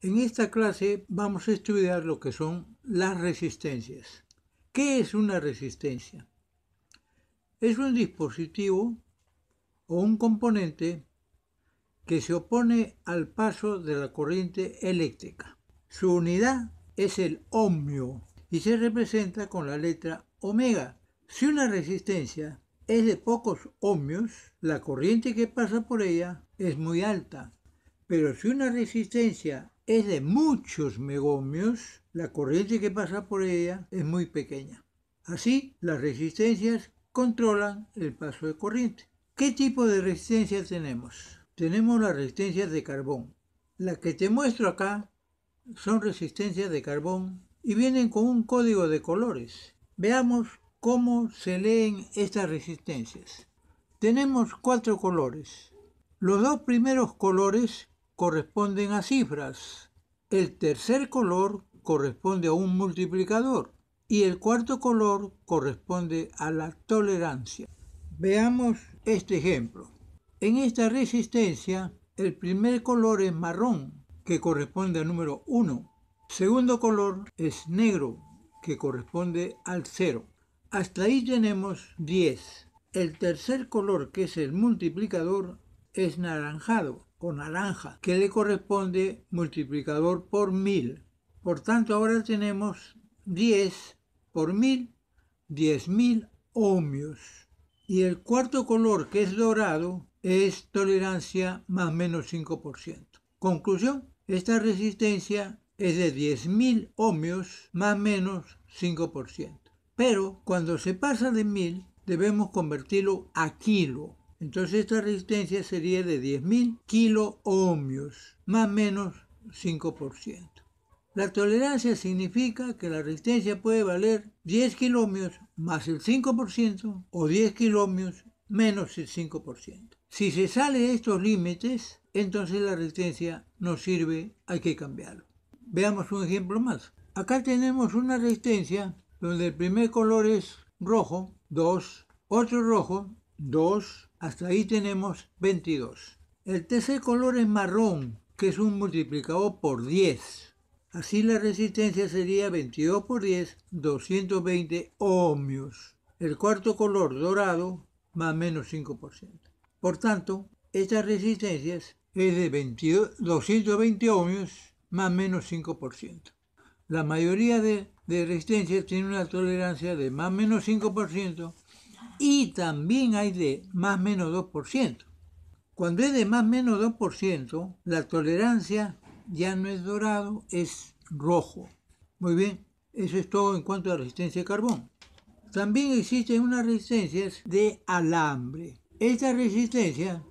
En esta clase vamos a estudiar lo que son las resistencias. ¿Qué es una resistencia? Es un dispositivo o un componente que se opone al paso de la corriente eléctrica. Su unidad es el ohmio y se representa con la letra omega. Si una resistencia es de pocos ohmios, la corriente que pasa por ella es muy alta. Pero si una resistencia es de muchos megohmios, la corriente que pasa por ella es muy pequeña. Así, las resistencias controlan el paso de corriente. ¿Qué tipo de resistencia tenemos? Tenemos las resistencias de carbón. Las que te muestro acá son resistencias de carbón y vienen con un código de colores. Veamos cómo se leen estas resistencias. Tenemos 4 colores. Los 2 primeros colores corresponden a cifras. El tercer color corresponde a un multiplicador y el cuarto color corresponde a la tolerancia. Veamos este ejemplo. En esta resistencia, el primer color es marrón, que corresponde al número 1. Segundo color es negro, que corresponde al 0. Hasta ahí tenemos 10. El tercer color, que es el multiplicador, es naranjado o naranja, que le corresponde multiplicador por 1000. Por tanto, ahora tenemos 10 por 1000, 10.000 ohmios. Y el cuarto color, que es dorado, es tolerancia más menos 5%. Conclusión, esta resistencia es de 10.000 ohmios más menos 5%. Pero cuando se pasa de 1000, debemos convertirlo a kilo. Entonces esta resistencia sería de 10.000 kilo ohmios más menos 5%. La tolerancia significa que la resistencia puede valer 10 kiloohmios más el 5% o 10 kiloohmios menos el 5%. Si se sale de estos límites, entonces la resistencia no sirve, hay que cambiarlo. Veamos un ejemplo más. Acá tenemos una resistencia donde el primer color es rojo, 2, otro rojo, 2, hasta ahí tenemos 22. El tercer color es marrón, que es un multiplicador por 10. Así la resistencia sería 22 por 10, 220 ohmios. El cuarto color dorado, más o menos 5%. Por tanto, estas resistencias es de 220 ohmios, más o menos 5%. La mayoría de resistencias tiene una tolerancia de más o menos 5% y también hay de más o menos 2%. Cuando es de más o menos 2%, la tolerancia ya no es dorado, es rojo. Muy bien, eso es todo en cuanto a resistencia de carbón. También existen unas resistencias de alambre. Esta resistencia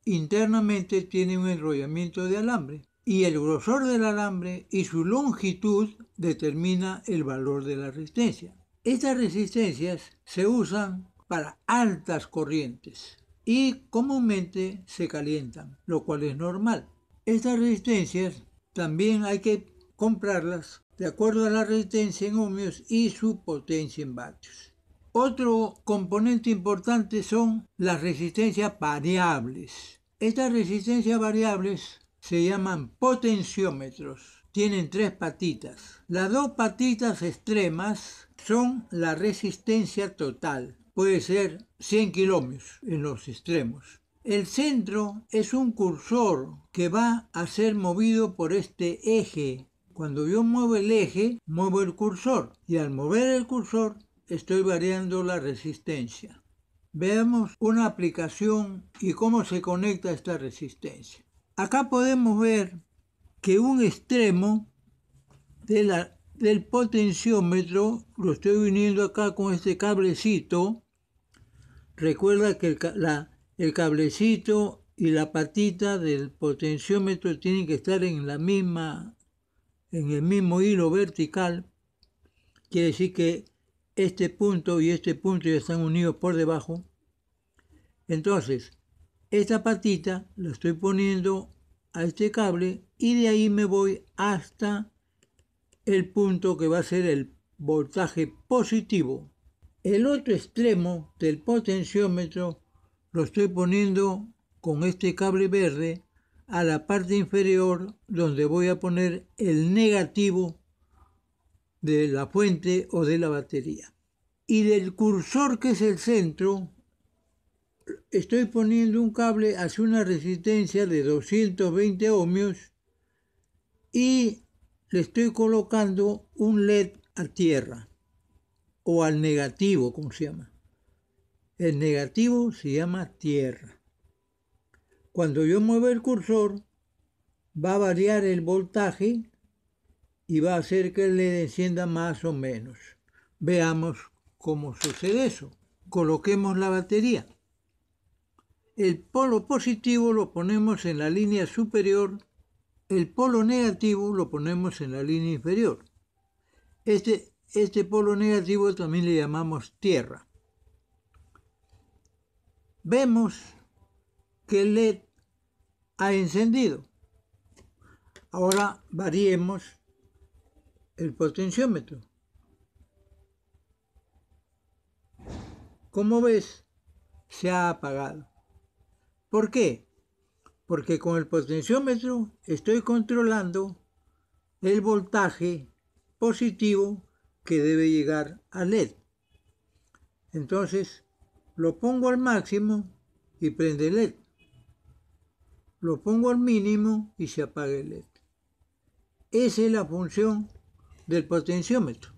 internamente tiene un enrollamiento de alambre y el grosor del alambre y su longitud determina el valor de la resistencia. Estas resistencias se usan para altas corrientes y comúnmente se calientan, lo cual es normal. Estas resistencias también hay que comprarlas de acuerdo a la resistencia en ohmios y su potencia en vatios. Otro componente importante son las resistencias variables. Estas resistencias variables se llaman potenciómetros. Tienen 3 patitas. Las 2 patitas extremas son la resistencia total. Puede ser 100 kiloohmios en los extremos. El centro es un cursor que va a ser movido por este eje. Cuando yo muevo el eje, muevo el cursor. Y al mover el cursor, estoy variando la resistencia. Veamos una aplicación y cómo se conecta esta resistencia. Acá podemos ver que un extremo del potenciómetro, lo estoy uniendo acá con este cablecito. Recuerda que el cablecito y la patita del potenciómetro tienen que estar en el mismo hilo vertical. Quiere decir que este punto y este punto ya están unidos por debajo. Entonces, esta patita la estoy poniendo a este cable y de ahí me voy hasta el punto que va a ser el voltaje positivo. El otro extremo del potenciómetro lo estoy poniendo con este cable verde a la parte inferior donde voy a poner el negativo de la fuente o de la batería. Y del cursor, que es el centro, estoy poniendo un cable hacia una resistencia de 220 ohmios y le estoy colocando un LED a tierra o al negativo, como se llama. El negativo se llama tierra. Cuando yo muevo el cursor, va a variar el voltaje y va a hacer que el LED encienda más o menos. Veamos cómo sucede eso. Coloquemos la batería. El polo positivo lo ponemos en la línea superior, el polo negativo lo ponemos en la línea inferior. Este polo negativo también le llamamos tierra. Vemos que el LED ha encendido. Ahora variemos el potenciómetro. Como ves, se ha apagado. ¿Por qué? Porque con el potenciómetro estoy controlando el voltaje positivo que debe llegar al LED. Entonces, lo pongo al máximo y prende el LED. Lo pongo al mínimo y se apaga el LED. Esa es la función del potenciómetro.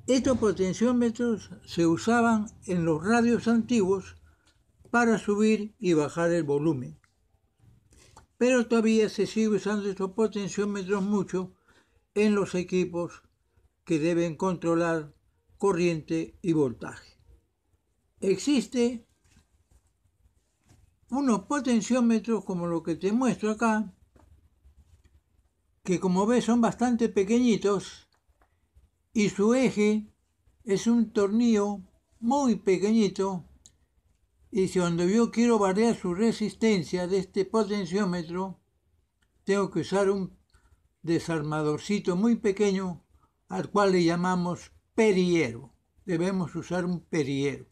Estos potenciómetros se usaban en los radios antiguos para subir y bajar el volumen. Pero todavía se sigue usando estos potenciómetros mucho en los equipos que deben controlar corriente y voltaje. Existe unos potenciómetros como lo que te muestro acá, que como ves son bastante pequeñitos y su eje es un tornillo muy pequeñito, y si cuando yo quiero variar su resistencia de este potenciómetro, tengo que usar un desarmadorcito muy pequeño al cual le llamamos perillero. Debemos usar un perillero.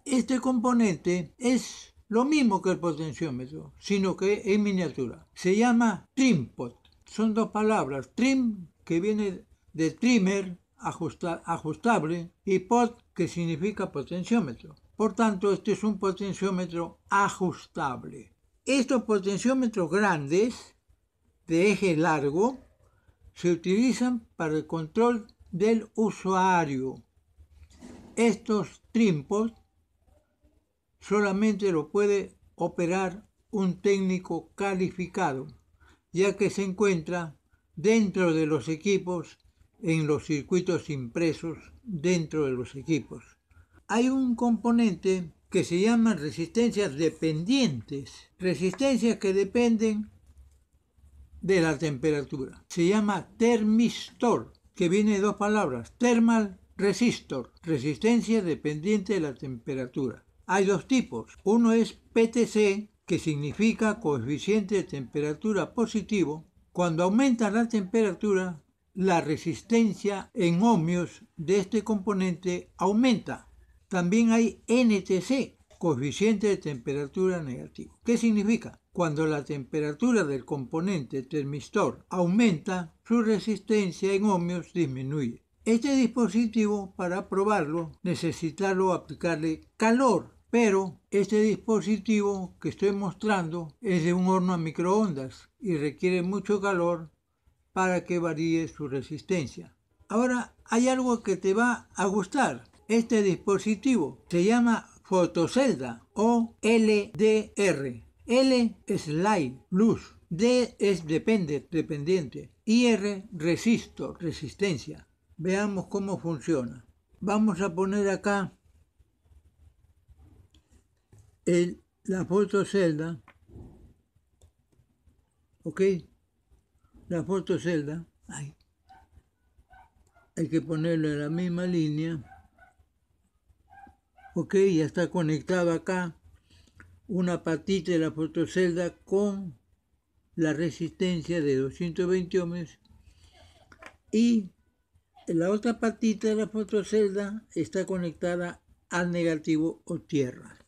Este componente es lo mismo que el potenciómetro, sino que en miniatura. Se llama trim pot. Son dos palabras. Trim, que viene de trimmer, ajustable, y pot, que significa potenciómetro. Por tanto, este es un potenciómetro ajustable. Estos potenciómetros grandes, de eje largo, se utilizan para el control del usuario. Estos trim pot solamente lo puede operar un técnico calificado, ya que se encuentra dentro de los equipos, en los circuitos impresos dentro de los equipos. Hay un componente que se llama resistencias dependientes, resistencias que dependen de la temperatura. Se llama termistor, que viene de dos palabras, thermal resistor, resistencia dependiente de la temperatura. Hay dos tipos. Uno es PTC, que significa coeficiente de temperatura positivo. Cuando aumenta la temperatura, la resistencia en ohmios de este componente aumenta. También hay NTC, coeficiente de temperatura negativo. ¿Qué significa? Cuando la temperatura del componente termistor aumenta, su resistencia en ohmios disminuye. Este dispositivo, para probarlo, necesitarlo aplicarle calor, pero este dispositivo que estoy mostrando es de un horno a microondas y requiere mucho calor para que varíe su resistencia. Ahora, hay algo que te va a gustar. Este dispositivo se llama fotocelda o LDR. L es light, luz. D es dependiente. Y R, resistor, resistencia. Veamos cómo funciona. Vamos a poner acá la fotocelda. ¿Ok? La fotocelda. Hay que ponerlo en la misma línea. Ok, ya está conectado acá una patita de la fotocelda con la resistencia de 220 ohmios y la otra patita de la fotocelda está conectada al negativo o tierra.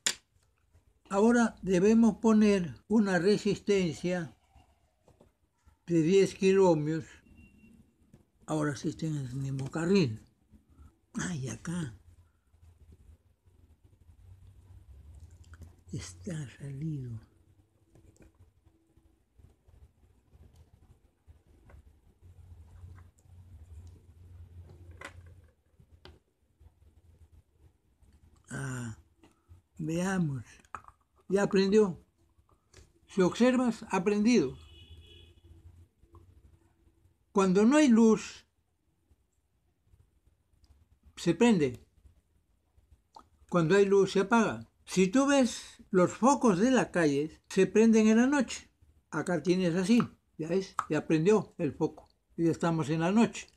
Ahora debemos poner una resistencia de 10 kiloohmios. Ahora sí está en el mismo carril. Ay, acá está salido. Veamos. Ya aprendió. Si observas, aprendido. Cuando no hay luz, se prende. Cuando hay luz, se apaga. Si tú ves, los focos de la calle se prenden en la noche. Acá tienes así, ya ves, ya prendió el foco. Y ya estamos en la noche.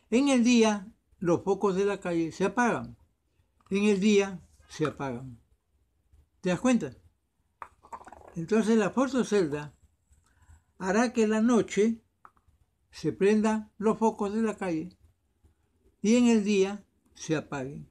En el día, los focos de la calle se apagan. En el día, se apagan. ¿Te das cuenta? Entonces la fotocelda hará que en la noche se prendan los focos de la calle y en el día se apaguen.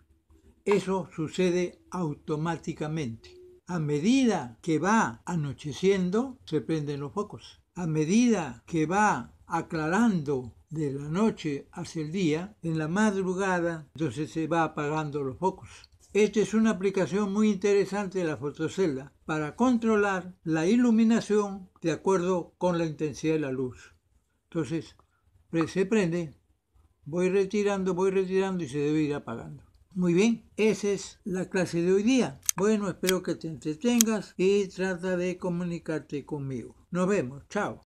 Eso sucede automáticamente. A medida que va anocheciendo, se prenden los focos. A medida que va aclarando de la noche hacia el día, en la madrugada, entonces se va apagando los focos. Esta es una aplicación muy interesante de la fotocelda para controlar la iluminación de acuerdo con la intensidad de la luz. Entonces, se prende, voy retirando y se debe ir apagando. Muy bien, esa es la clase de hoy día. Bueno, espero que te entretengas y trata de comunicarte conmigo. Nos vemos, chao.